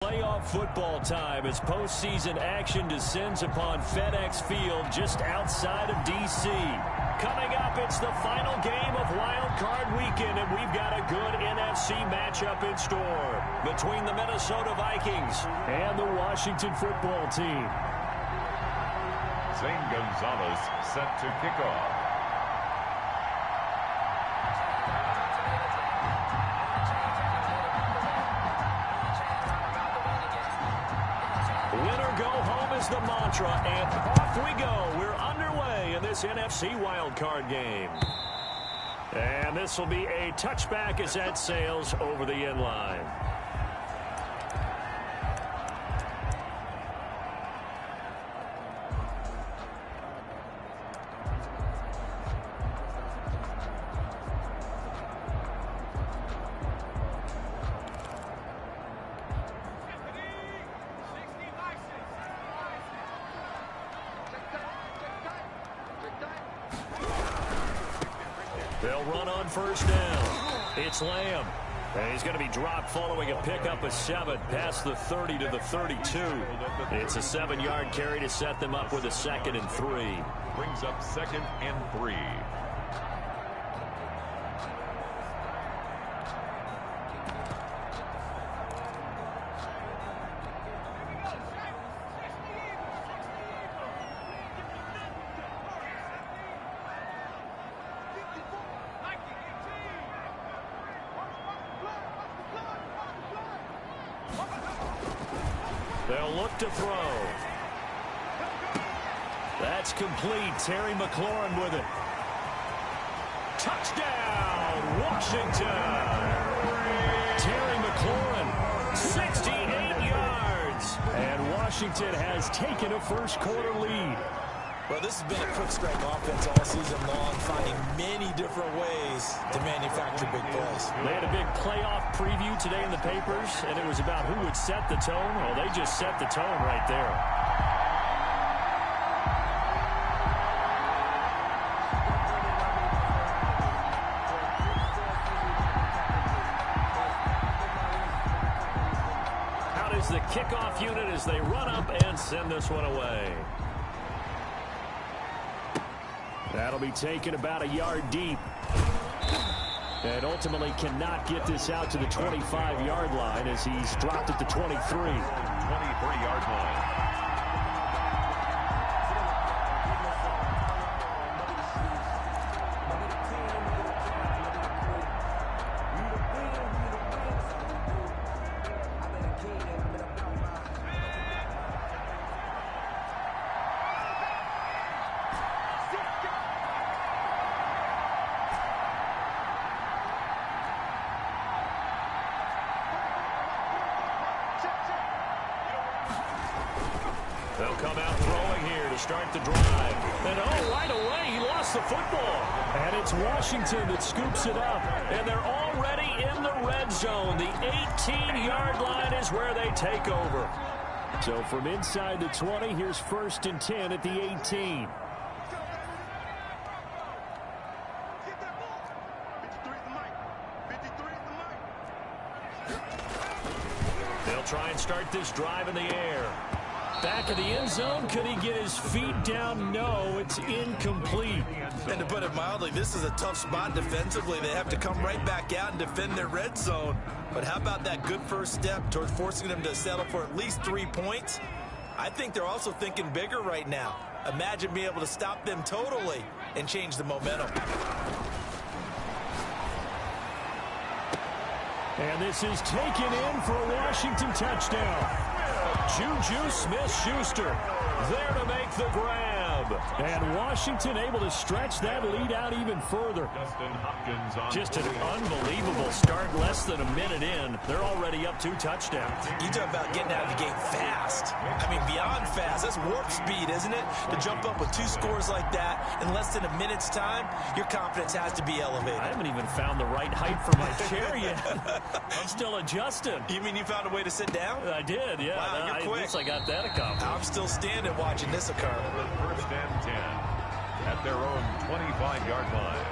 Playoff football time as postseason action descends upon FedEx Field just outside of D.C. Coming up, it's the final game of Wild Card Weekend, and we've got a good NFC matchup in store between the Minnesota Vikings and the Washington football team. Zane Gonzalez set to kick off. Winner go home is the mantra, and off we go. We're underway in this NFC wildcard game. And this will be a touchback as that sails over the end line. They'll run on first down. It's Lamb. And he's going to be dropped following a pickup of 7 past the 30 to the 32. It's a 7-yard carry to set them up with a 2nd and 3. Brings up 2nd and 3. They'll look to throw. That's complete. Terry McLaurin with it. Touchdown, Washington. Terry McLaurin, 68 yards. And Washington has taken a first-quarter lead. Well, this has been a quick strike offense all season long, finding many different ways to manufacture big plays. They had a big playoff preview today in the papers, and it was about who would set the tone. Well, they just set the tone right there. Out is the kickoff unit as they run up and send this one away. That'll be taken about a yard deep. And ultimately cannot get this out to the 25-yard line as he's dropped at the 23. 23-yard line. They'll come out throwing here to start the drive. And oh, right away, he lost the football. And it's Washington that scoops it up. And they're already in the red zone. The 18-yard line is where they take over. So from inside the 20, here's 1st and 10 at the 18. They'll try and start this drive in the air. Back of the end zone. Could he get his feet down? No, it's incomplete. And to put it mildly, this is a tough spot defensively. They have to come right back out and defend their red zone. But how about that good first step towards forcing them to settle for at least 3 points? I think they're also thinking bigger right now. Imagine being able to stop them totally and change the momentum. And this is taken in for a Washington touchdown. Juju Smith-Schuster there to make the grab. And Washington able to stretch that lead out even further. Just an unbelievable start, less than a minute in. They're already up 2 touchdowns. You talk about getting out of the gate fast. I mean, beyond fast. That's warp speed, isn't it? To jump up with 2 scores like that in less than a minute's time, your confidence has to be elevated. I haven't even found the right height for my chair yet. I'm still adjusting. You mean you found a way to sit down? I did, yeah. Wow, you're quick. At least I got that accomplished. I'm still standing watching this occur. 1st and 10 at their own 25-yard line.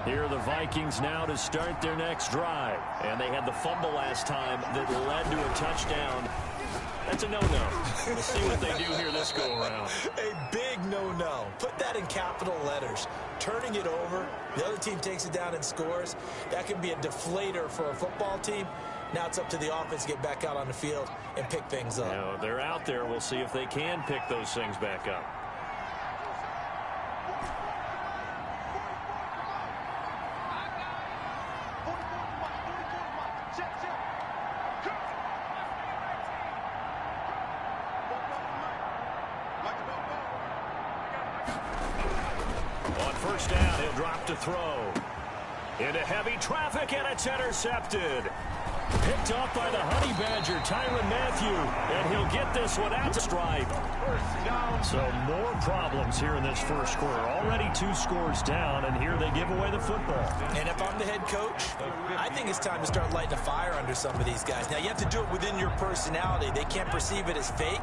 Here are the Vikings now to start their next drive. And they had the fumble last time that led to a touchdown. That's a no-no. We'll see what they do here this go-around. A big no-no. Put that in capital letters. Turning it over, the other team takes it down and scores. That can be a deflator for a football team. Now it's up to the offense to get back out on the field and pick things up. You know, they're out there. We'll see if they can pick those things back up. On first down, he'll drop to throw. Into heavy traffic, and it's intercepted. Picked off by the Honey Badger, Tyrann Mathieu. And he'll get this one out to strike. So more problems here in this first quarter. Already 2 scores down, and here they give away the football. And if I'm the head coach, I think it's time to start lighting a fire under some of these guys. Now, you have to do it within your personality. They can't perceive it as fake.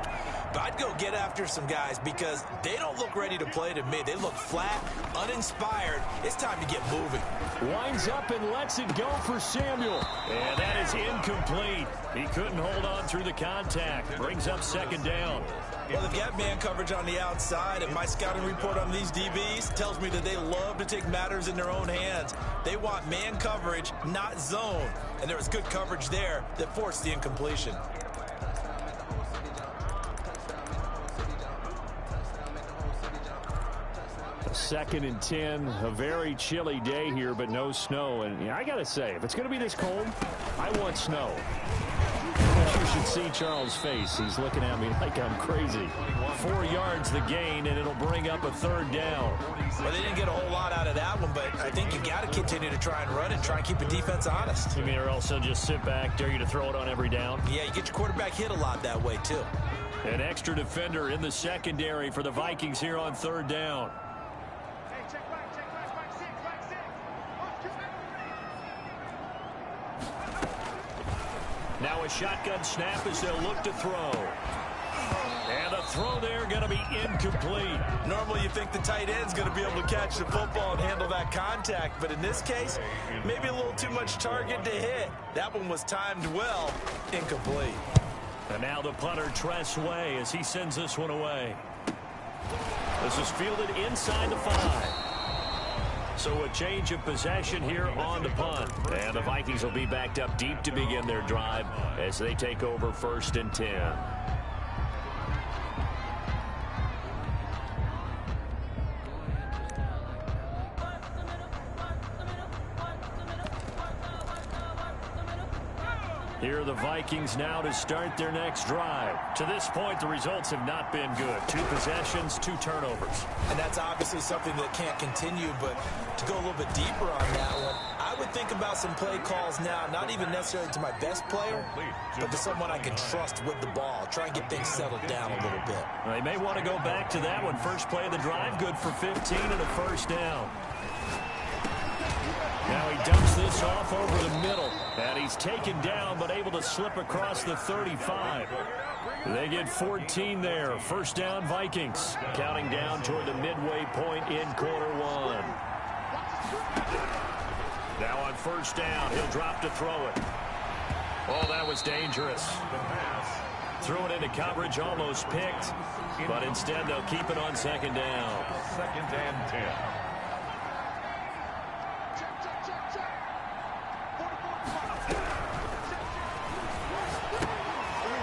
But I'd go get after some guys because they don't look ready to play to me. They look flat, uninspired. It's time to get moving. Winds up and lets it go for Samuel. And that is incomplete. He couldn't hold on through the contact. Brings up second down. Well, they've got man coverage on the outside, and my scouting report on these DBs tells me that they love to take matters in their own hands. They want man coverage, not zone. And there was good coverage there that forced the incompletion. Second and 10, a very chilly day here, but no snow. And I got to say, if it's going to be this cold, I want snow. You should see Charles' face. He's looking at me like I'm crazy. 4 yards the gain, and it'll bring up a third down. Well, they didn't get a whole lot out of that one, but I think you got to continue to try and run and try and keep the defense honest. You mean, or else they'll just sit back, dare you to throw it on every down? Yeah, you get your quarterback hit a lot that way, too. An extra defender in the secondary for the Vikings here on third down. Now a shotgun snap as they'll look to throw. And a throw there going to be incomplete. Normally you think the tight end's going to be able to catch the football and handle that contact, but in this case, maybe a little too much target to hit. That one was timed well, incomplete. And now the punter, Tress Way, as he sends this one away. This is fielded inside the 5. So a change of possession here on the punt. And the Vikings will be backed up deep to begin their drive as they take over first and 10. Here are the Vikings now to start their next drive. To this point, the results have not been good. 2 possessions, 2 turnovers. And that's obviously something that can't continue, but to go a little bit deeper on that one, I would think about some play calls now, not even necessarily to my best player, but to someone I can trust with the ball. Try and get things settled down a little bit. They may want to go back to that one. First play of the drive, good for 15 and a first down. Now he dumps this off over the middle. And he's taken down, but able to slip across the 35. They get 14 there. First down, Vikings. Counting down toward the midway point in quarter 1. Now on first down, he'll drop to throw it. Oh, that was dangerous. Threw it into coverage, almost picked. But instead, they'll keep it on second down. Second and 10.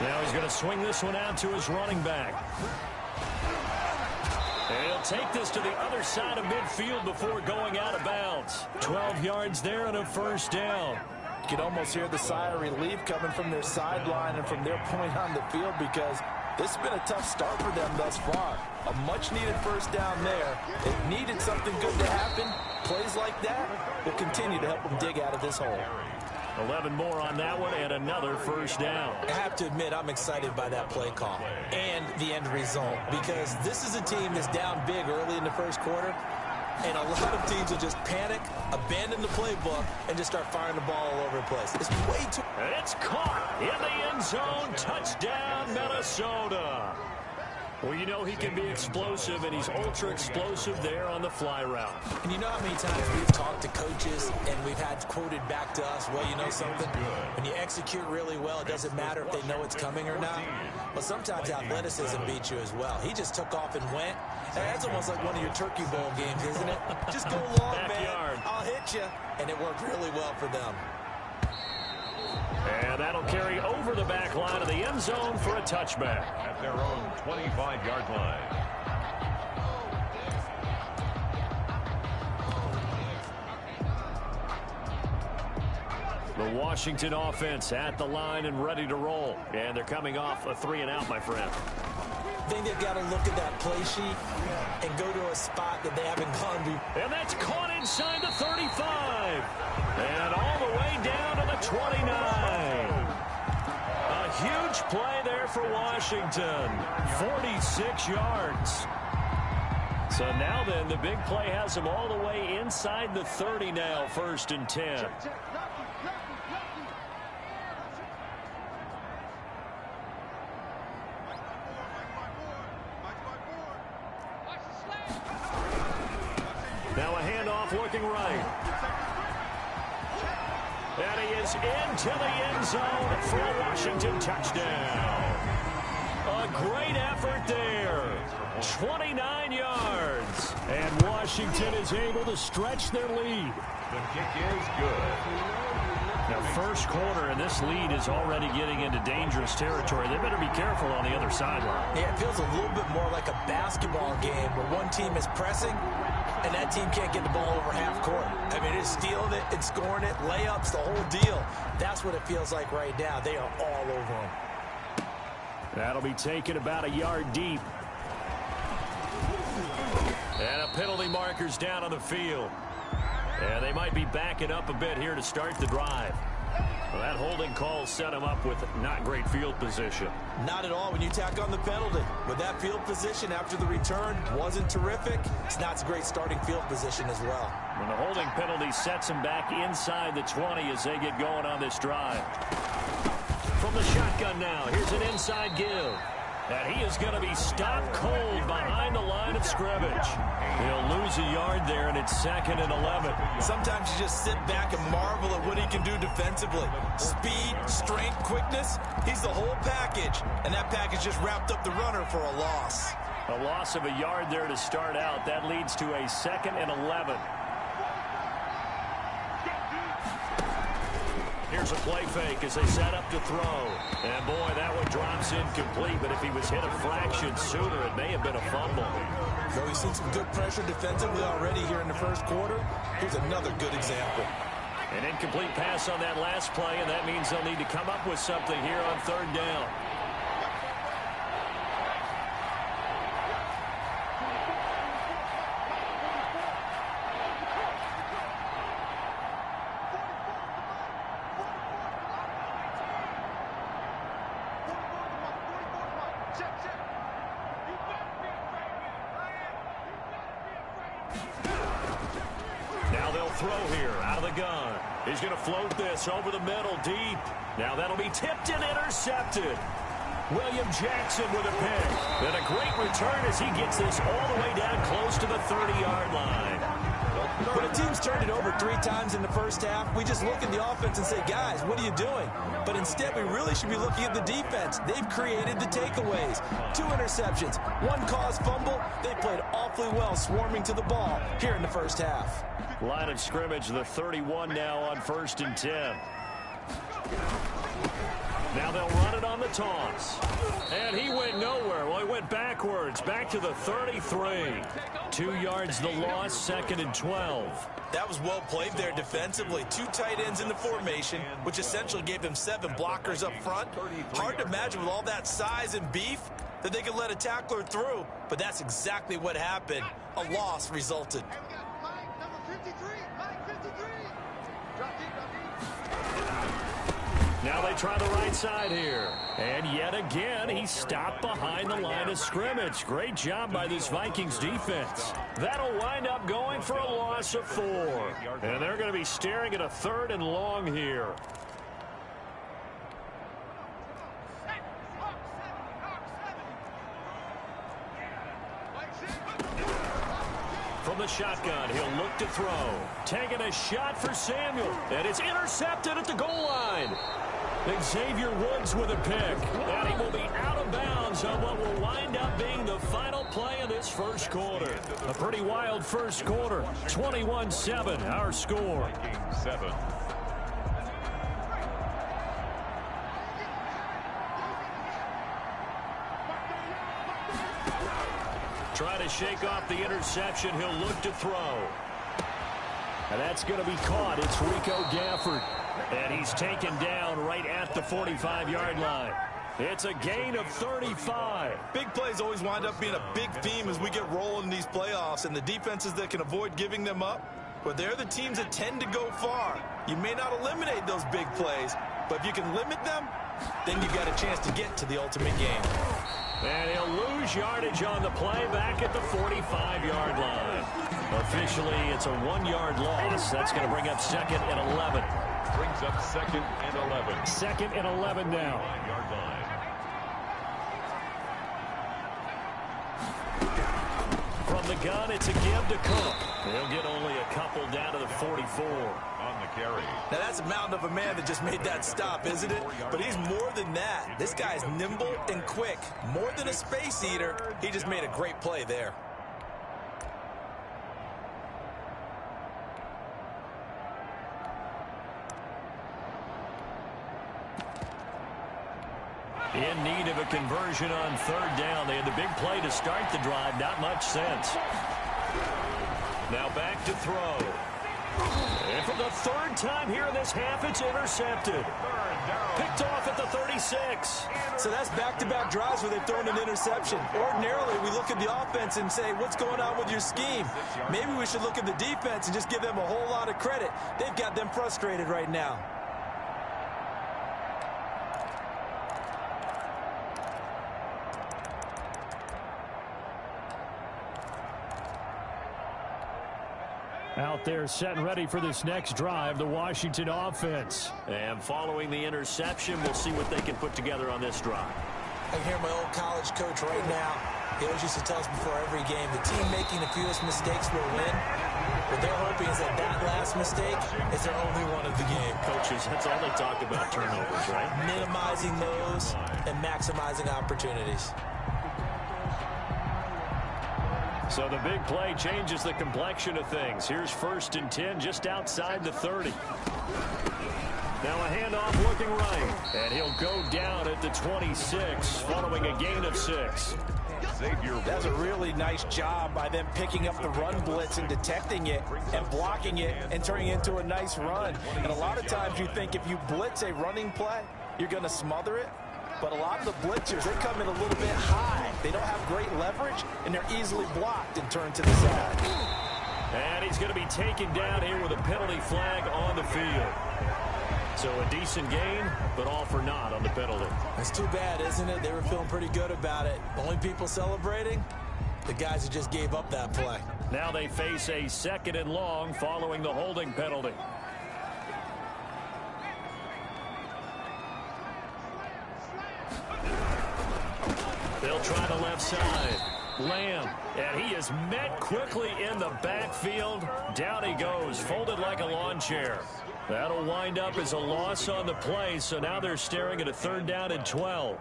Now he's going to swing this one out to his running back. And he'll take this to the other side of midfield before going out of bounds. 12 yards there and a first down. You can almost hear the sigh of relief coming from their sideline and from their point on the field because this has been a tough start for them thus far. A much-needed first down there. It needed something good to happen. Plays like that will continue to help them dig out of this hole. 11 more on that one and another first down. I have to admit, I'm excited by that play call and the end result because this is a team that's down big early in the first quarter, and a lot of teams will just panic, abandon the playbook, and just start firing the ball all over the place. It's way too... It's caught in the end zone. Touchdown, Minnesota. Well, you know he can be explosive, and he's ultra explosive there on the fly route. And you know how many times we've talked to coaches and we've had quoted back to us, well, you know something? When you execute really well, it doesn't matter if they know it's coming or not. But sometimes athleticism beats you as well. He just took off and went. And that's almost like one of your Turkey Bowl games, isn't it? Just go long, man. I'll hit you. And it worked really well for them. And that'll carry over the back line of the end zone for a touchback. At their own 25-yard line. The Washington offense at the line and ready to roll. And they're coming off a 3-and-out, my friend. I think they've got to look at that play sheet and go to a spot that they haven't gone to. And that's caught inside the 35. And all the way down to the 29. A huge play there for Washington. 46 yards. So now then, the big play has them all the way inside the 30 now, 1st and 10. Now a handoff looking right. And he is into the end zone for a Washington touchdown. A great effort there. 29 yards. And Washington is able to stretch their lead. The kick is good. Now, first quarter, and this lead is already getting into dangerous territory. They better be careful on the other sideline. Yeah, it feels a little bit more like a basketball game where one team is pressing and that team can't get the ball over half court. I mean, it's stealing it, it's scoring it, layups, the whole deal. That's what it feels like right now. They are all over them. That'll be taken about a yard deep. And a penalty marker's down on the field. And they might be backing up a bit here to start the drive. Well, that holding call set him up with not great field position. Not at all when you tack on the penalty. With that field position after the return wasn't terrific, it's not a great starting field position as well. When the holding penalty sets him back inside the 20 as they get going on this drive. From the shotgun now, here's an inside give. And he is going to be stopped cold behind the line of scrimmage. He'll lose a yard there, and it's 2nd and 11. Sometimes you just sit back and marvel at what he can do defensively. Speed, strength, quickness, he's the whole package. And that package just wrapped up the runner for a loss. A loss of a yard there to start out. That leads to a 2nd and 11. Here's a play fake as they set up to throw. And, boy, that one drops incomplete. But if he was hit a fraction sooner, it may have been a fumble. So we've seen some good pressure defensively already here in the first quarter. Here's another good example. An incomplete pass on that last play, and that means they'll need to come up with something here on 3rd down. Throw here out of the gun. He's going to float this over the middle deep. Now that'll be tipped and intercepted. William Jackson with a pick. And a great return as he gets this all the way down close to the 30-yard line. When a team's turned it over 3 times in the first half, we just look at the offense and say, guys, what are you doing? But instead, we really should be looking at the defense. They've created the takeaways. 2 interceptions, 1 caused fumble. They played awfully well swarming to the ball here in the first half. Line of scrimmage, the 31 now on 1st and 10. Now they'll run it on the toss. And he went nowhere. Well, he went backwards, back to the 33. 2 yards the loss, 2nd and 12. That was well played there defensively. 2 tight ends in the formation, which essentially gave them 7 blockers up front. Hard to imagine with all that size and beef that they could let a tackler through, but that's exactly what happened. A loss resulted. Now they try the right side here. And yet again, he's stopped behind the line of scrimmage. Great job by this Vikings defense. That'll wind up going for a loss of 4. And they're going to be staring at a 3rd and long here. from the shotgun. He'll look to throw. Taking a shot for Samuel. And it's intercepted at the goal line. Xavier Woods with a pick. And he will be out of bounds on what will wind up being the final play of this first quarter. A pretty wild first quarter. 21-7, our score. 7. Try to shake off the interception. He'll look to throw. And that's going to be caught. It's Rico Gafford. And he's taken down right at the 45-yard line. It's a gain of 35. Big plays always wind up being a big theme as we get rolling in these playoffs, and the defenses that can avoid giving them up, but they're the teams that tend to go far. You may not eliminate those big plays, but if you can limit them, then you've got a chance to get to the ultimate game. And he'll lose yardage on the play back at the 45-yard line. Officially, it's a 1-yard loss. That's going to bring up 2nd and 11. Brings up 2nd and 11. 2nd and 11 now. 9-yard line. From the gun, it's a give to Cook. He'll get only a couple down to the 44. On the carry. Now that's a mountain of a man that just made that stop, isn't it? But he's more than that. This guy's nimble and quick. More than a space eater. He just made a great play there. In need of a conversion on 3rd down. They had the big play to start the drive. Not much sense. Now back to throw. And for the 3rd time here in this half, it's intercepted. Picked off at the 36. So that's back-to-back drives where they've thrown an interception. Ordinarily, we look at the offense and say, what's going on with your scheme? Maybe we should look at the defense and just give them a whole lot of credit. They've got them frustrated right now. Out there set and ready for this next drive, the Washington offense. And following the interception, we'll see what they can put together on this drive. I can hear my old college coach right now. He always used to tell us before every game, the team making the fewest mistakes will win. What they're hoping is that that last mistake is their only one of the game. Coaches, that's all they talk about, turnovers, right? Minimizing those and maximizing opportunities. So the big play changes the complexion of things. Here's 1st and 10 just outside the 30. Now a handoff looking right. And he'll go down at the 26 following a gain of 6. That's a really nice job by them picking up the run blitz and detecting it and blocking it and turning it into a nice run. And a lot of times you think if you blitz a running play, you're going to smother it. But a lot of the blitzers, they come in a little bit high. They don't have great leverage, and they're easily blocked and turned to the side. And he's going to be taken down here with a penalty flag on the field. So a decent gain, but all for naught on the penalty. That's too bad, isn't it? They were feeling pretty good about it. Only people celebrating, the guys who just gave up that play. Now they face a 2nd and long following the holding penalty. They'll try the left side. Lamb, and he is met quickly in the backfield. Down he goes, folded like a lawn chair. That'll wind up as a loss on the play, so now they're staring at a 3rd down and 12.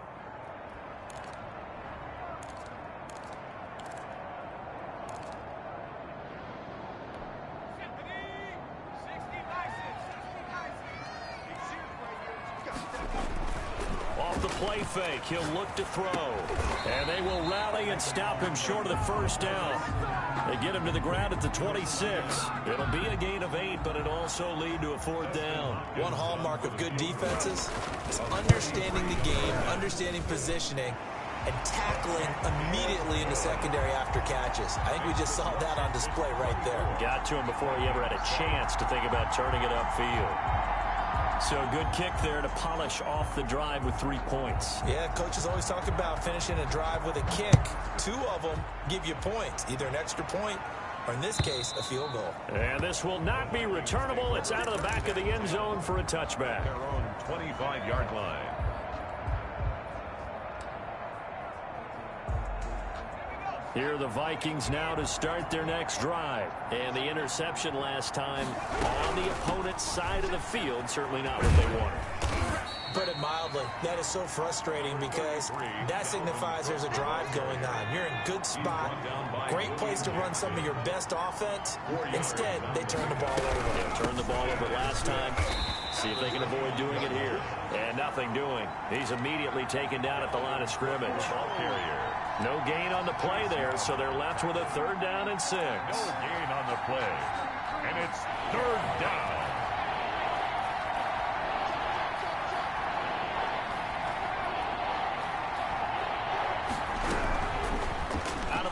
Off the play fake, he'll look to throw. And they will rally and stop him short of the 1st down. They get him to the ground at the 26. It'll be a gain of 8, but it'll also lead to a 4th down. One hallmark of good defenses is understanding the game, understanding positioning, and tackling immediately in the secondary after catches. I think we just saw that on display right there. Got to him before he ever had a chance to think about turning it upfield. So a good kick there to polish off the drive with 3 points. Yeah, coaches always talk about finishing a drive with a kick. 2 of them give you points, either an extra point or, in this case, a field goal. And this will not be returnable. It's out of the back of the end zone for a touchback. Their own 25-yard line. Here are the Vikings now to start their next drive. And the interception last time on the opponent's side of the field, certainly not what they wanted. Put it mildly, that is so frustrating because that signifies there's a drive going on. You're in good spot, great place to run some of your best offense. Instead, they turn the ball over. Yeah, turned the ball over last time. See if they can avoid doing it here. And nothing doing. He's immediately taken down at the line of scrimmage. No gain on the play there, so they're left with a 3rd down and 6. No gain on the play. And it's 3rd down.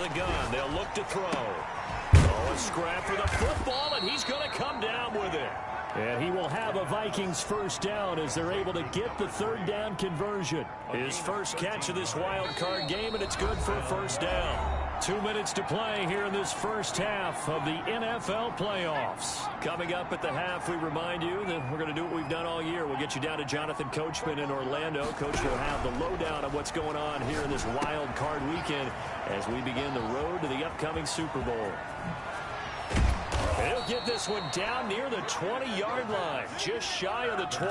The gun, they'll look to throw. Oh, a scrap for the football, and he's going to come down with it. And he will have a Vikings 1st down as they're able to get the 3rd down conversion. His first catch of this wild card game, and it's good for a 1st down. 2 minutes to play here in this first half of the NFL playoffs. Coming up at the half, we remind you that we're going to do what we've done all year. We'll get you down to Jonathan Coachman in Orlando. Coach will have the lowdown of what's going on here in this wild card weekend as we begin the road to the upcoming Super Bowl. He'll get this one down near the 20-yard line, just shy of the 20.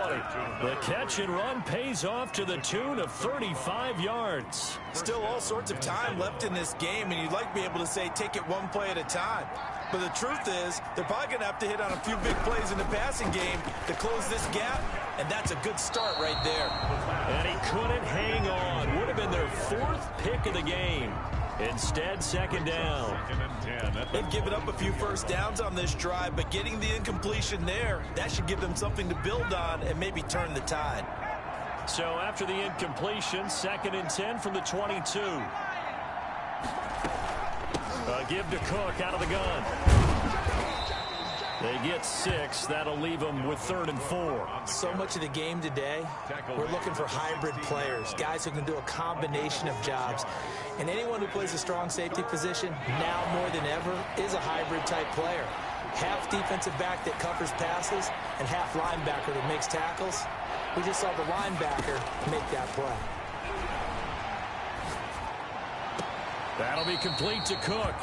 The catch and run pays off to the tune of 35 yards. Still all sorts of time left in this game, and you'd like to be able to say take it one play at a time. But the truth is, they're probably going to have to hit on a few big plays in the passing game to close this gap, and that's a good start right there. And he couldn't hang on. Would have been their 4th pick of the game. Instead, 2nd down. They've given up a few 1st downs on this drive, but getting the incompletion there, that should give them something to build on and maybe turn the tide. So after the incompletion, 2nd and 10 from the 22. Give to Cook out of the gun. They get 6. That'll leave them with 3rd and 4. So much of the game today, we're looking for hybrid players, guys who can do a combination of jobs. And anyone who plays a strong safety position, now more than ever, is a hybrid type player. Half defensive back that covers passes and half linebacker that makes tackles. We just saw the linebacker make that play. That'll be complete to Cook.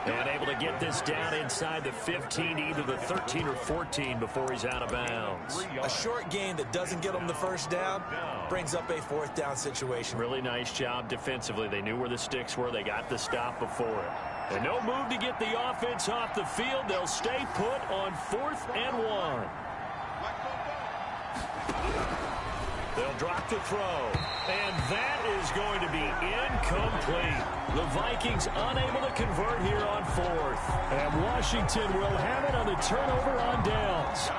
And able to get this down inside the 15, either the 13 or 14 before he's out of bounds. A short gain that doesn't get them the 1st down brings up a 4th down situation. Really nice job defensively. They knew where the sticks were. They got the stop before it. And no move to get the offense off the field. They'll stay put on 4th and 1. They'll drop the throw. And that is going to be incomplete. The Vikings unable to convert here on 4th. And Washington will have it on the turnover on downs.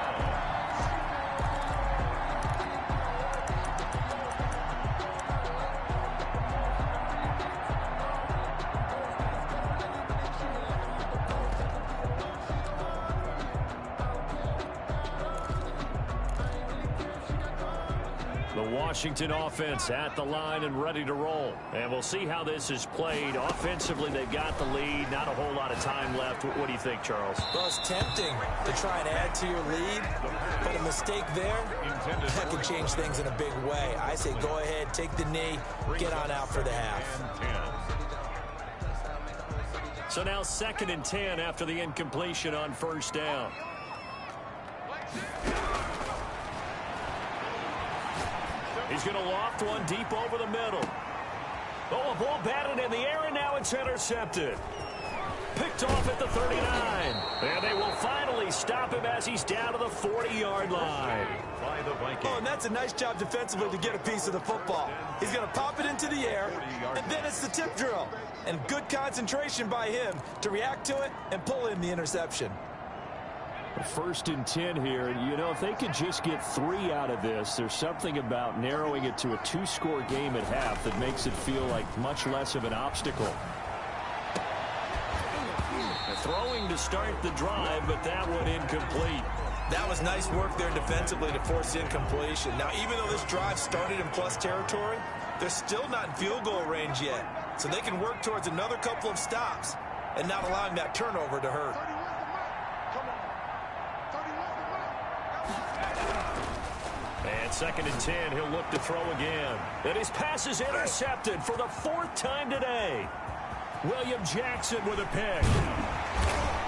Washington offense at the line and ready to roll. And we'll see how this is played. Offensively, they've got the lead. Not a whole lot of time left. What do you think, Charles? Well, it's tempting to try and add to your lead, but a mistake there, that can change things in a big way. I say go ahead, take the knee, get on out for the half. So now 2nd and 10 after the incompletion on 1st down. He's going to loft one deep over the middle. Oh, a ball batted in the air, and now it's intercepted. Picked off at the 39. And they will finally stop him as he's down to the 40-yard line. Oh, and that's a nice job defensively to get a piece of the football. He's going to pop it into the air, and then it's the tip drill. And good concentration by him to react to it and pull in the interception. 1st and 10 here, and you know, if they could just get 3 out of this, there's something about narrowing it to a 2-score game at half that makes it feel like much less of an obstacle. Throwing to start the drive, but that one incomplete. That was nice work there defensively to force incompletion. Now, even though this drive started in plus territory, they're still not in field goal range yet, so they can work towards another couple of stops and not allowing that turnover to hurt. And 2nd and 10, he'll look to throw again. And his pass is intercepted for the 4th time today. William Jackson with a pick.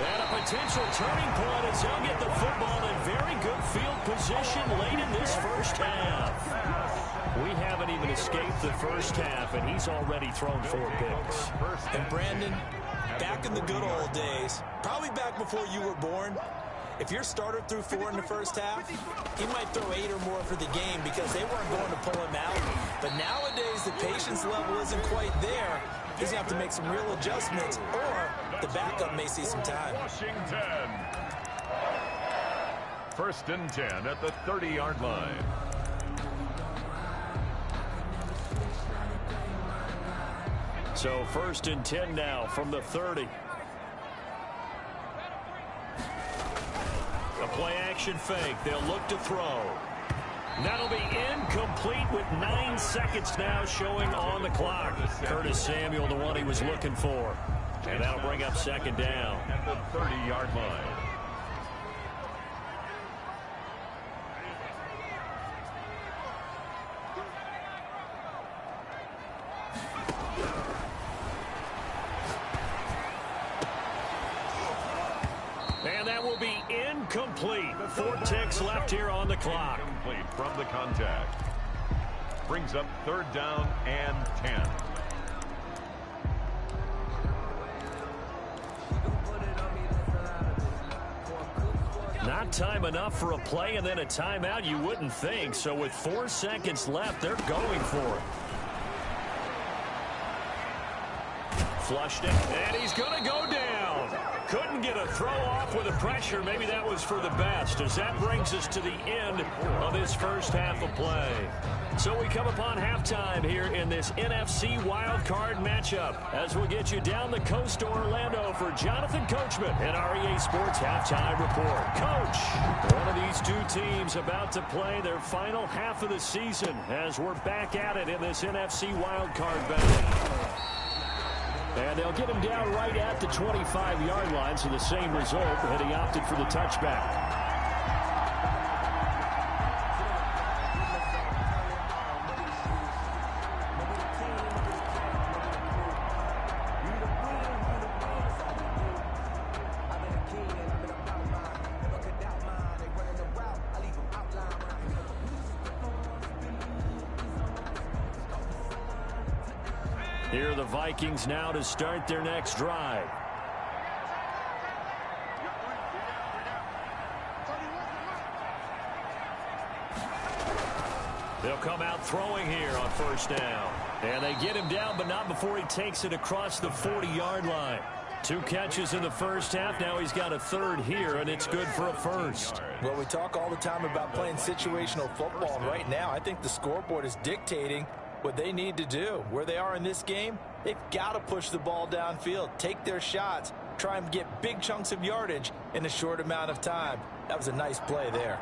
And a potential turning point as they'll get the football in very good field position late in this first half. We haven't even escaped the first half, and he's already thrown 4 picks. And Brandon, back in the good old days, probably back before you were born, if your starter threw 4 in the first half, he might throw 8 or more for the game because they weren't going to pull him out. But nowadays, the patience level isn't quite there. He's going to have to make some real adjustments, or the backup may see some time. Washington. 1st and 10 at the 30-yard line. So 1st and 10 now from the 30. A play-action fake. They'll look to throw. That'll be incomplete with 9 seconds now showing on the clock. Curtis Samuel, the one he was looking for. And that'll bring up 2nd down. At the 30-yard line. And that will be incomplete. 4 ticks left here on the clock. Incomplete from the contact. Brings up 3rd down and 10. Not time enough for a play and then a timeout, you wouldn't think. So with 4 seconds left, they're going for it. Flushed it, and he's going to go down. Couldn't get a throw off with the pressure. Maybe that was for the best, as that brings us to the end of this first half of play. So we come upon halftime here in this NFC wildcard matchup as we'll get you down the coast to Orlando for Jonathan Coachman and our EA Sports Halftime Report. Coach, one of these 2 teams about to play their final half of the season as we're back at it in this NFC wildcard battle. And they'll get him down right at the 25-yard line, so the same result, but he opted for the touchback. Here are the Vikings now to start their next drive. They'll come out throwing here on 1st down. And they get him down, but not before he takes it across the 40-yard line. 2 catches in the first half. Now he's got a 3rd here, and it's good for a 1st. Well, we talk all the time about playing situational football, and right now I think the scoreboard is dictating what they need to do. Where they are in this game, they've got to push the ball downfield, take their shots, try and get big chunks of yardage in a short amount of time. That was a nice play there.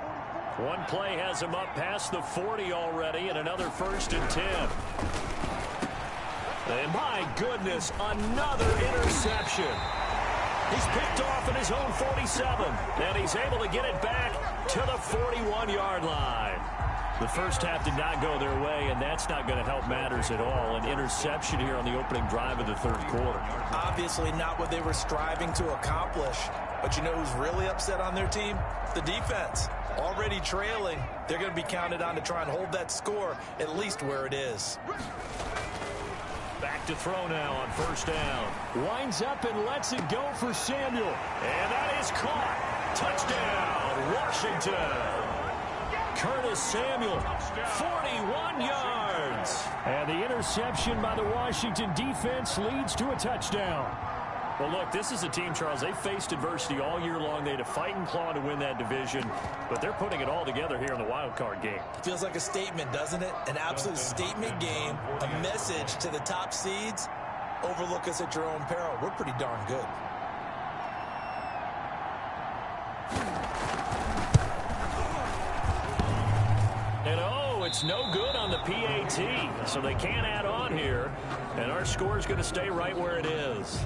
One play has him up past the 40 already, and another 1st and 10. And my goodness, another interception. He's picked off at his own 47, and he's able to get it back to the 41-yard line. The first half did not go their way, and that's not going to help matters at all. An interception here on the opening drive of the 3rd quarter. Obviously not what they were striving to accomplish. But you know who's really upset on their team? The defense. Already trailing, they're going to be counted on to try and hold that score at least where it is. Back to throw now on 1st down. Winds up and lets it go for Samuel. And that is caught. Touchdown, Washington. Curtis Samuel, 41 yards. And the interception by the Washington defense leads to a touchdown. Well, look, this is a team, Charles, they faced adversity all year long. They had to fight and claw to win that division, but they're putting it all together here in the wild card game. Feels like a statement, doesn't it? An absolute statement game, a message to the top seeds. Overlook us at your own peril. We're pretty darn good. And oh, it's no good on the PAT, so they can't add on here, and our score is going to stay right where it is.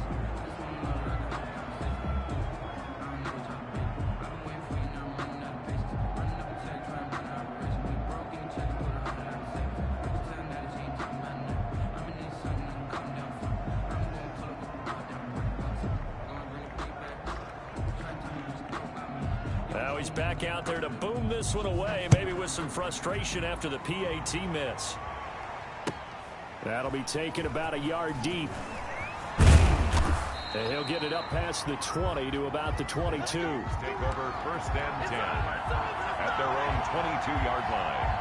Now he's back out there to boom this one away, maybe with some frustration after the PAT miss. That'll be taken about a yard deep. And he'll get it up past the 20 to about the 22. Take over 1st and 10 at their own 22-yard line.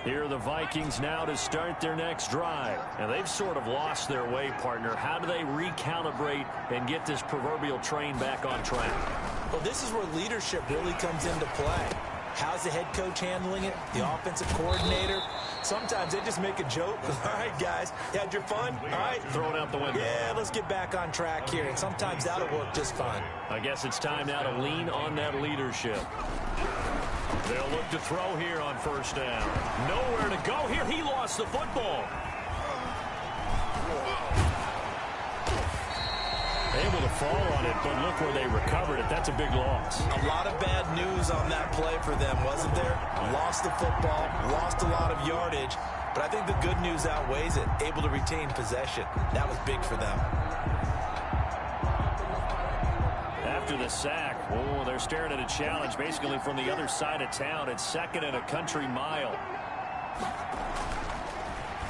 Here are the Vikings now to start their next drive. And they've sort of lost their way, partner. How do they recalibrate and get this proverbial train back on track? Well, this is where leadership really comes into play. How's the head coach handling it? The offensive coordinator? Sometimes they just make a joke. All right, guys, you had your fun? All right. Throw it out the window. Yeah, let's get back on track here. And sometimes that'll work just fine. I guess it's time now to lean on that leadership. They'll look to throw here on 1st down. Nowhere to go here. He lost the football. Able to fall on it, but look where they recovered it. That's a big loss. A lot of bad news on that play for them, wasn't there? Lost the football, lost a lot of yardage, but I think the good news outweighs it. Able to retain possession. That was big for them. After the sack, oh, they're staring at a challenge basically from the other side of town. It's 2nd and a country mile.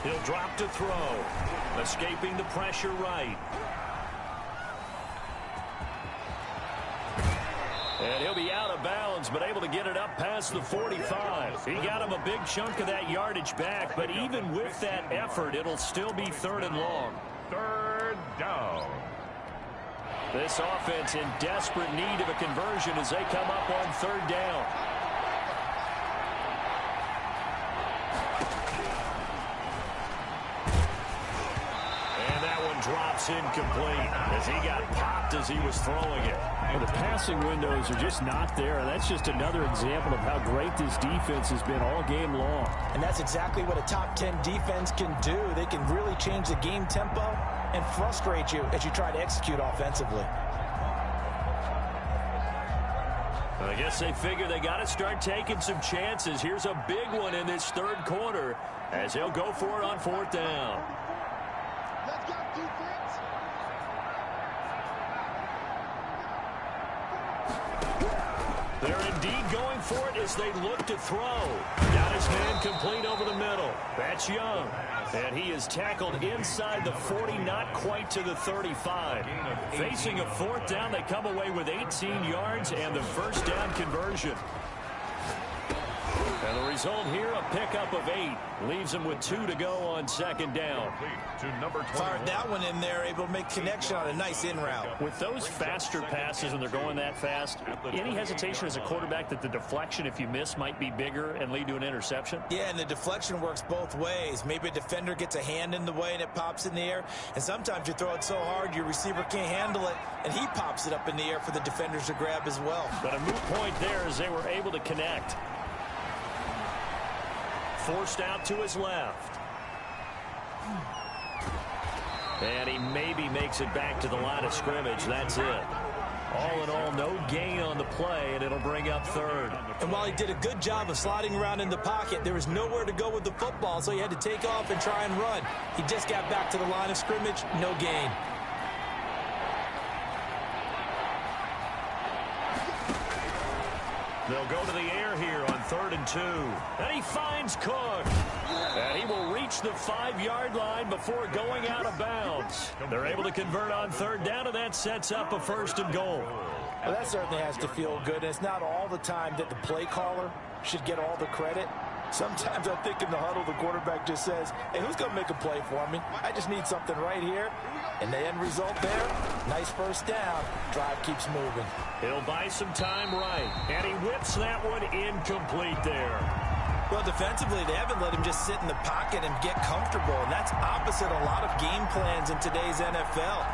He'll drop to throw. Escaping the pressure right. And he'll be out of bounds, but able to get it up past the 45. He got him a big chunk of that yardage back, but even with that effort, it'll still be 3rd and long. 3rd down. This offense in desperate need of a conversion as they come up on 3rd down. And that one drops incomplete as he got popped as he was throwing it. Well, the passing windows are just not there, and that's just another example of how great this defense has been all game long. And that's exactly what a top 10 defense can do. They can really change the game tempo and frustrate you as you try to execute offensively. I guess they figure they got to start taking some chances. Here's a big one in this 3rd quarter as he'll go for it on 4th down. Let's go, defense. They're indeed going for it as they look to throw. Got his man complete over the middle. That's Young. And he is tackled inside the 40, not quite to the 35. Facing a 4th down, they come away with 18 yards and the 1st down conversion. And the result here, a pickup of 8. Leaves them with 2 to go on 2nd down. To number 21. Fired that one in there, able to make connection on a nice in route. With those faster passes when they're going that fast, any hesitation as a quarterback that the deflection, if you miss, might be bigger and lead to an interception? Yeah, and the deflection works both ways. Maybe a defender gets a hand in the way and it pops in the air. And sometimes you throw it so hard your receiver can't handle it, and he pops it up in the air for the defenders to grab as well. But a moot point there as they were able to connect. Forced out to his left. And he maybe makes it back to the line of scrimmage. That's it. All in all, no gain on the play, and it'll bring up 3rd. And while he did a good job of sliding around in the pocket, there was nowhere to go with the football, so he had to take off and try and run. He just got back to the line of scrimmage, no gain. They'll go to the air here on 3rd and 2. And he finds Cook. And he will reach the 5-yard line before going out of bounds. They're able to convert on 3rd down, and that sets up a 1st and goal. Well, that certainly has to feel good. And it's not all the time that the play caller should get all the credit. Sometimes I think in the huddle, the quarterback just says, hey, who's going to make a play for me? I just need something right here. And the end result there, nice 1st down. Drive keeps moving. He'll buy some time right. And he whips that one incomplete there. Well, defensively, they haven't let him just sit in the pocket and get comfortable. And that's opposite a lot of game plans in today's NFL.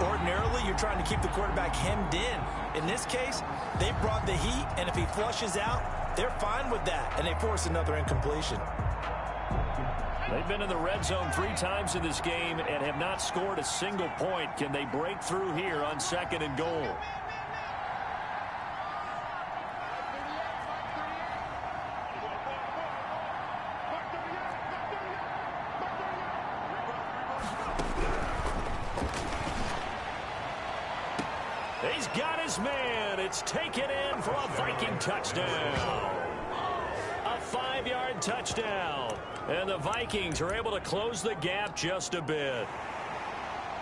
Ordinarily, you're trying to keep the quarterback hemmed in. In this case, they brought the heat, and if he flushes out, they're fine with that, and they force another incompletion. They've been in the red zone 3 times in this game and have not scored a single point. Can they break through here on 2nd and goal? his man. It's taken in for a Viking touchdown. A 5-yard touchdown. And the Vikings are able to close the gap just a bit.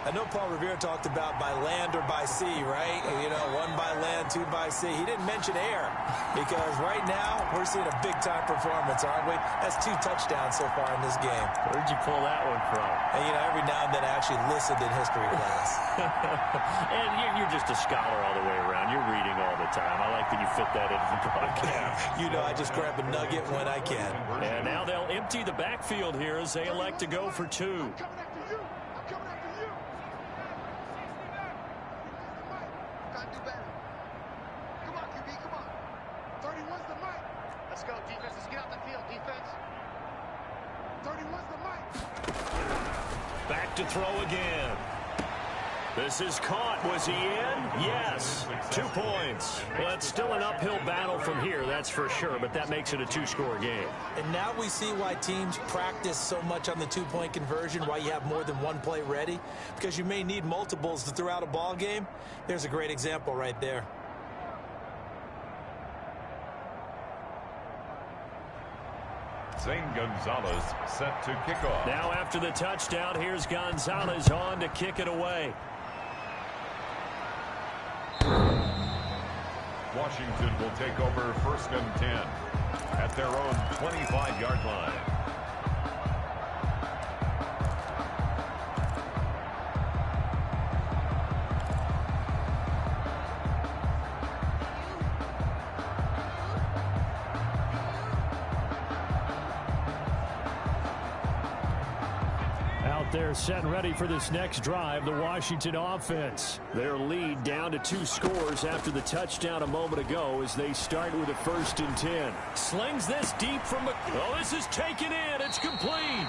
I know Paul Revere talked about by land or by sea, right? You know, 1 by land, 2 by sea. He didn't mention air because right now we're seeing a big-time performance, aren't we? That's 2 touchdowns so far in this game. Where'd you pull that one from? And, you know, every now and then I actually listened in history class. And you're just a scholar all the way around. You're reading all the time. I like that you fit that into the podcast. You know, I just grab a nugget when I can. And now they'll empty the backfield here as they elect to go for 2. I'm coming after you. I'm coming after you. Gotta do better. Come on, QB, come on. 31's the mic. Let's go, defense. Let's get out the field, defense. 31's the mic. Back to throw again. This is caught. Was he in? Yes. 2 points. Well, it's still an uphill battle from here, that's for sure, but that makes it a 2-score game. And now we see why teams practice so much on the 2-point conversion, why you have more than 1 play ready, because you may need multiples to throw out a ball game. There's a great example right there. Zane Gonzalez set to kick off. Now after the touchdown, here's Gonzalez on to kick it away. Washington will take over 1st and 10 at their own 25-yard line. They're set and ready for this next drive, the Washington offense. Their lead down to 2 scores after the touchdown a moment ago as they start with a 1st and 10. Slings this deep from the... Oh, this is taken in. It's complete.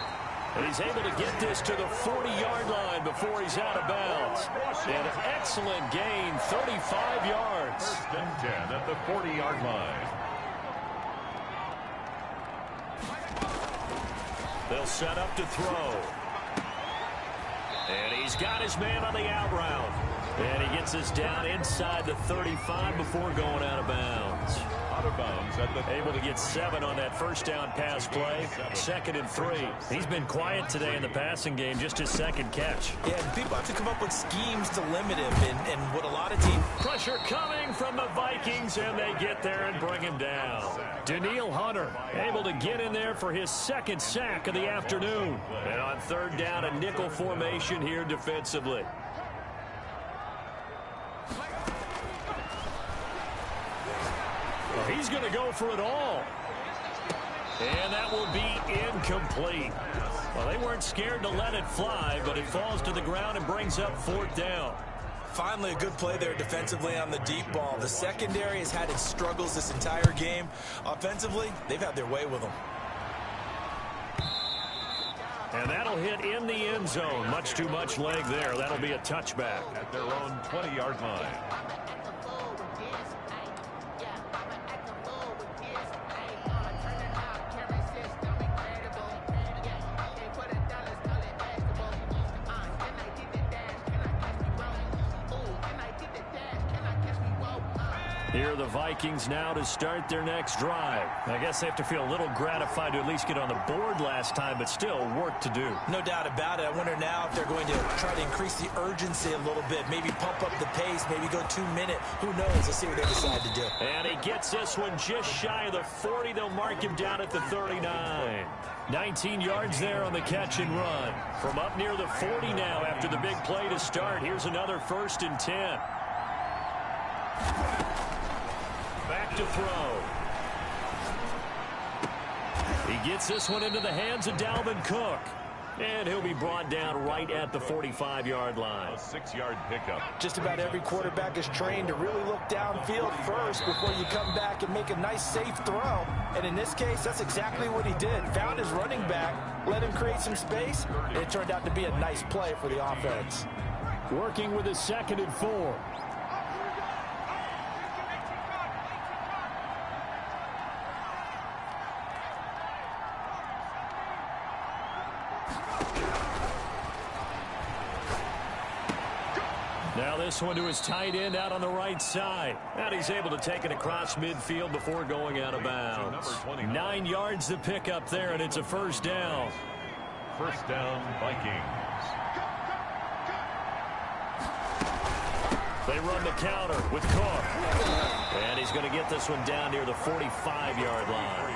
And he's able to get this to the 40-yard line before he's out of bounds. An excellent gain, 35 yards. 1st and 10 at the 40-yard line. They'll set up to throw. And he's got his man on the out route. And he gets us down inside the 35 before going out of bounds. Out of bounds at the... Able to get 7 on that 1st down pass play. 2nd and 3. He's been quiet today in the passing game, just his 2nd catch. Yeah, and people have to come up with schemes to limit him, and what a lot of teams... Pressure coming from the Vikings, and they get there and bring him down. Danielle Hunter able to get in there for his 2nd sack of the afternoon. And on 3rd down, a nickel formation here defensively. He's going to go for it all. And that will be incomplete. Well, they weren't scared to let it fly, but it falls to the ground and brings up 4th down. Finally, a good play there defensively on the deep ball. The secondary has had its struggles this entire game. Offensively, they've had their way with them. And that'll hit in the end zone. Much too much leg there. That'll be a touchback. At their own 20-yard line. Here are the Vikings now to start their next drive. I guess they have to feel a little gratified to at least get on the board last time, but still work to do. No doubt about it. I wonder now if they're going to try to increase the urgency a little bit, maybe pump up the pace, maybe go 2-minute. Who knows? Let's see what they decide to do. And he gets this one just shy of the 40. They'll mark him down at the 39. 19 yards there on the catch and run. From up near the 40 now after the big play to start. Here's another 1st and 10. Back to throw. He gets this one into the hands of Dalvin Cook. And he'll be brought down right at the 45-yard line. A 6-yard pickup. Just about every quarterback is trained to really look downfield first before you come back and make a nice, safe throw. And in this case, that's exactly what he did. Found his running back, let him create some space, and it turned out to be a nice play for the offense. Working with a 2nd and 4. Well, this one to his tight end out on the right side. And he's able to take it across midfield before going out of bounds. 9 yards to pick up there, and it's a first down. First down, Vikings. They run the counter with Cook. And he's going to get this one down near the 45-yard line.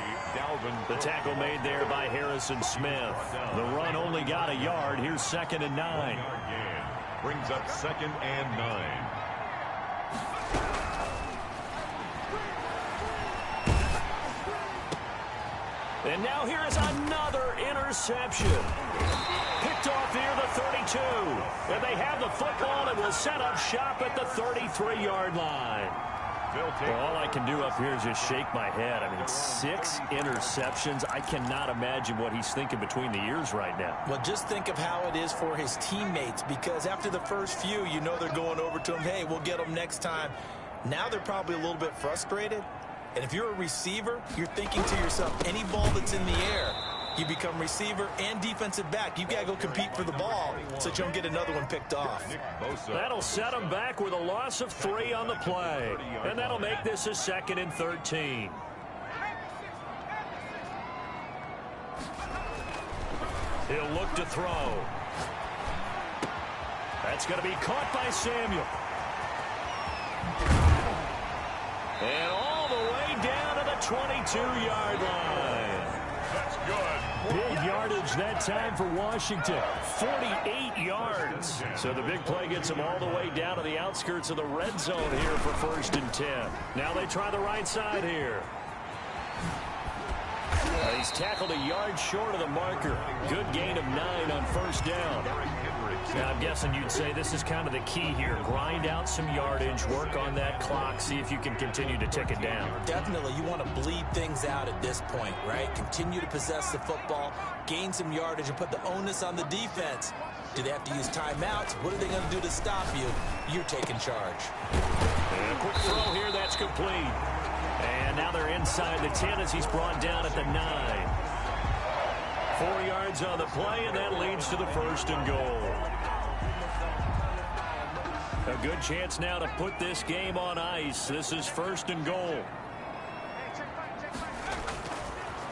The tackle made there by Harrison Smith. The run only got a yard. Here's 2nd and 9. Brings up 2nd and 9. And now here is another interception. Picked off near the 32. And they have the football and will set up shop at the 33-yard line. Well, all I can do up here is just shake my head. I mean, 6 interceptions. I cannot imagine what he's thinking between the ears right now. Well, just think of how it is for his teammates, because after the first few, you know they're going over to him, hey, we'll get them next time. Now they're probably a little bit frustrated. And if you're a receiver, you're thinking to yourself, any ball that's in the air, you become receiver and defensive back. You've got to go compete for the ball so that you don't get another one picked off. That'll set him back with a loss of 3 on the play. And that'll make this a 2nd and 13. He'll look to throw. That's going to be caught by Samuel. And all the way down to the 22-yard line. That's good. Big yardage that time for Washington. 48 yards. So the big play gets them all the way down to the outskirts of the red zone here for 1st and 10. Now they try the right side here. He's tackled a yard short of the marker. Good gain of 9 on 1st down. Now, I'm guessing you'd say this is kind of the key here. Grind out some yardage, work on that clock, see if you can continue to tick it down. Definitely, you want to bleed things out at this point, right? Continue to possess the football, gain some yardage, and put the onus on the defense. Do they have to use timeouts? What are they going to do to stop you? You're taking charge. And a quick throw here, that's complete. And now they're inside the 10 as he's brought down at the 9. 4 yards on the play, and that leads to the 1st and goal. A good chance now to put this game on ice. This is 1st and goal.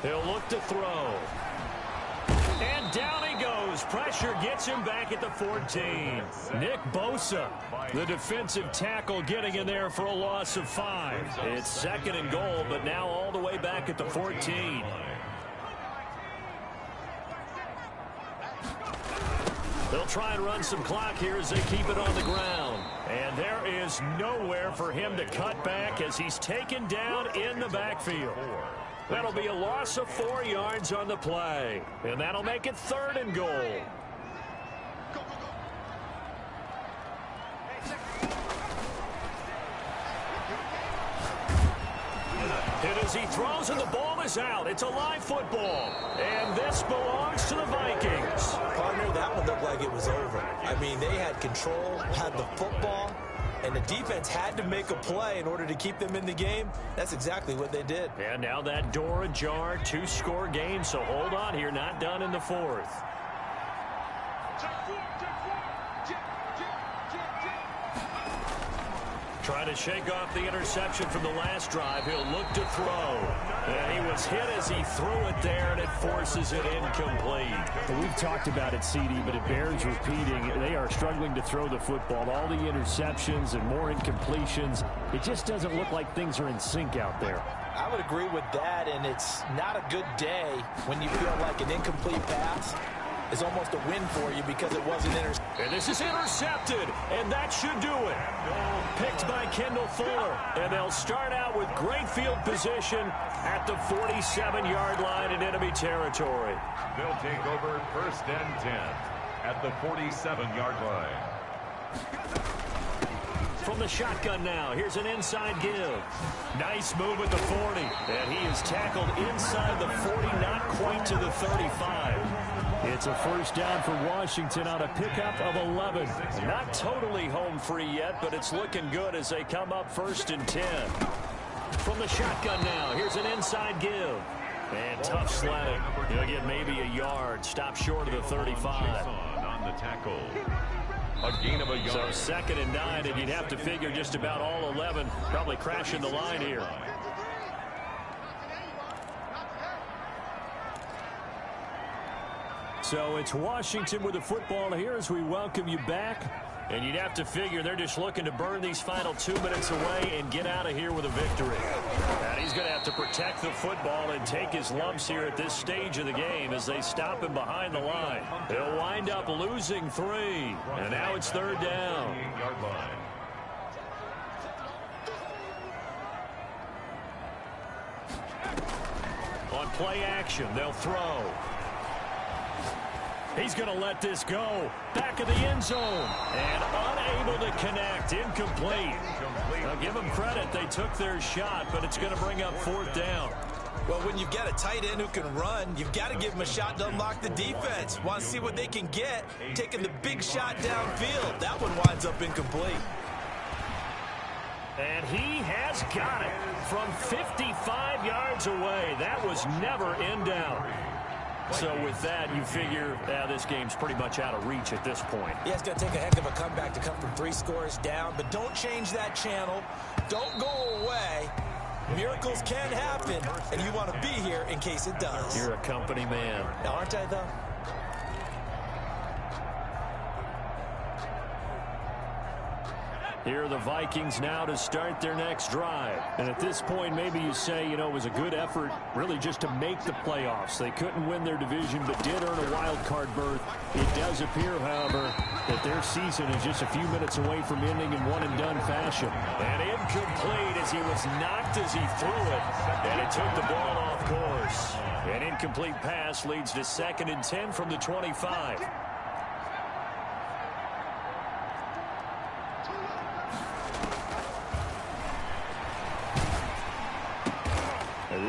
He'll look to throw. And down he goes. Pressure gets him back at the 14. Nick Bosa, the defensive tackle, getting in there for a loss of 5. It's 2nd and goal, but now all the way back at the 14. They'll try and run some clock here as they keep it on the ground. And there is nowhere for him to cut back as he's taken down in the backfield. That'll be a loss of 4 yards on the play. And that'll make it 3rd and goal. And as he throws and the ball is out, it's a live football. And this belongs to the Vikings. Partner, that one looked like it was over. I mean, they had control, had the football, and the defense had to make a play in order to keep them in the game. That's exactly what they did. And now that door ajar, 2-score game, so hold on here, not done in the 4th. Trying to shake off the interception from the last drive. He'll look to throw. And he was hit as he threw it there, and it forces it incomplete. We've talked about it, CD, but it bears repeating. They are struggling to throw the football. All the interceptions and more incompletions. It just doesn't look like things are in sync out there. I would agree with that, and it's not a good day when you feel like an incomplete pass is almost a win for you because it wasn't intercepted. And this is intercepted, and that should do it. Picked by Kendall Fuller, and they'll start out with great field position at the 47-yard line in enemy territory. They'll take over 1st and 10 at the 47-yard line. From the shotgun now, here's an inside give. Nice move at the 40, and he is tackled inside the 40, not quite to the 35. It's a 1st down for Washington on a pickup of 11. Not totally home free yet, but it's looking good as they come up 1st and 10. From the shotgun now, here's an inside give. And tough sledding. He'll get maybe a yard. Stop short of the 35. On the tackle. A gain of a yard. So 2nd and 9, and you'd have to figure just about all 11 probably crashing the line here. So it's Washington with the football here as we welcome you back. And you'd have to figure they're just looking to burn these final 2 minutes away and get out of here with a victory. And he's going to have to protect the football and take his lumps here at this stage of the game as they stop him behind the line. He'll wind up losing 3. And now it's 3rd down. Yard line. On play action, they'll throw. He's going to let this go. Back of the end zone. And unable to connect. Incomplete. Now give them credit. They took their shot, but it's going to bring up 4th down. Well, when you've got a tight end who can run, you've got to give him a shot to unlock the defense. Want to see what they can get, taking the big shot downfield. That one winds up incomplete. And he has got it from 55 yards away. That was never in doubt. So with that, you figure this game's pretty much out of reach at this point. Yeah, it's going to take a heck of a comeback to come from 3 scores down, but don't change that channel. Don't go away. Miracles can happen, and you want to be here in case it does. You're a company man. Now, aren't I, though? Here are the Vikings now to start their next drive. And at this point, maybe you say, you know, it was a good effort really just to make the playoffs. They couldn't win their division, but did earn a wild card berth. It does appear, however, that their season is just a few minutes away from ending in one-and-done fashion. And incomplete as he was knocked as he threw it. And it took the ball off course. An incomplete pass leads to 2nd and 10 from the 25.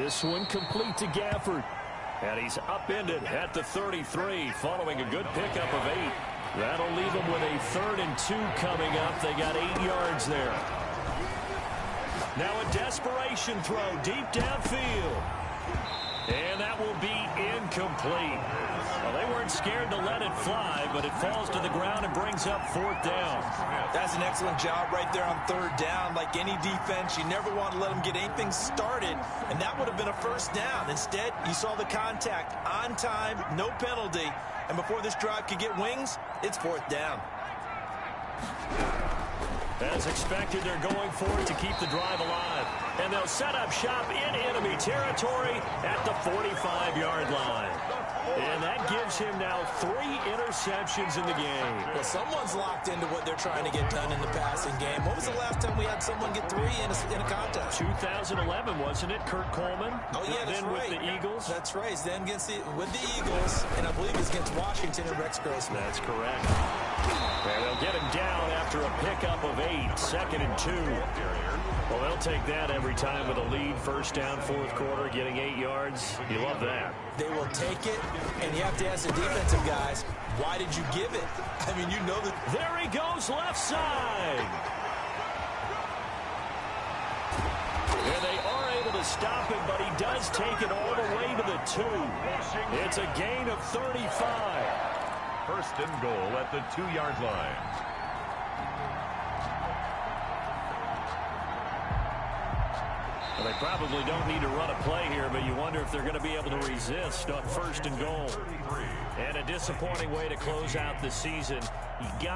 This one complete to Gafford. And he's upended at the 33 following a good pickup of 8. That'll leave him with a 3rd and 2 coming up. They got 8 yards there. Now a desperation throw deep downfield. And that will be incomplete. Well, they weren't scared to let it fly, but it falls to the ground and brings up 4th down. That's an excellent job right there on 3rd down. Like any defense, you never want to let them get anything started, and that would have been a 1st down. Instead, you saw the contact on time, no penalty, and before this drive could get wings, it's 4th down. As expected, they're going for it to keep the drive alive. And they'll set up shop in enemy territory at the 45-yard line. And that gives him now 3 interceptions in the game. Well, someone's locked into what they're trying to get done in the passing game. What was the last time we had someone get 3 in a contest? 2011, wasn't it? Kurt Coleman. Oh, yeah, that's then right. With the Eagles. That's right. Then with the Eagles, and I believe it's against Washington and Rex Grossman. That's correct. And they'll get him down after a pickup of 8, 2nd and 2. Well, they'll take that every time with a lead. 1st down, 4th quarter, getting 8 yards. You love that. They will take it, and you have to ask the defensive guys, why did you give it? I mean, you know that. There he goes, left side. And they are able to stop him, but he does take it all the way to the 2. It's a gain of 35. 1st and goal at the 2-yard line. Well, they probably don't need to run a play here, but you wonder if they're going to be able to resist on 1st and goal. And a disappointing way to close out the season. You got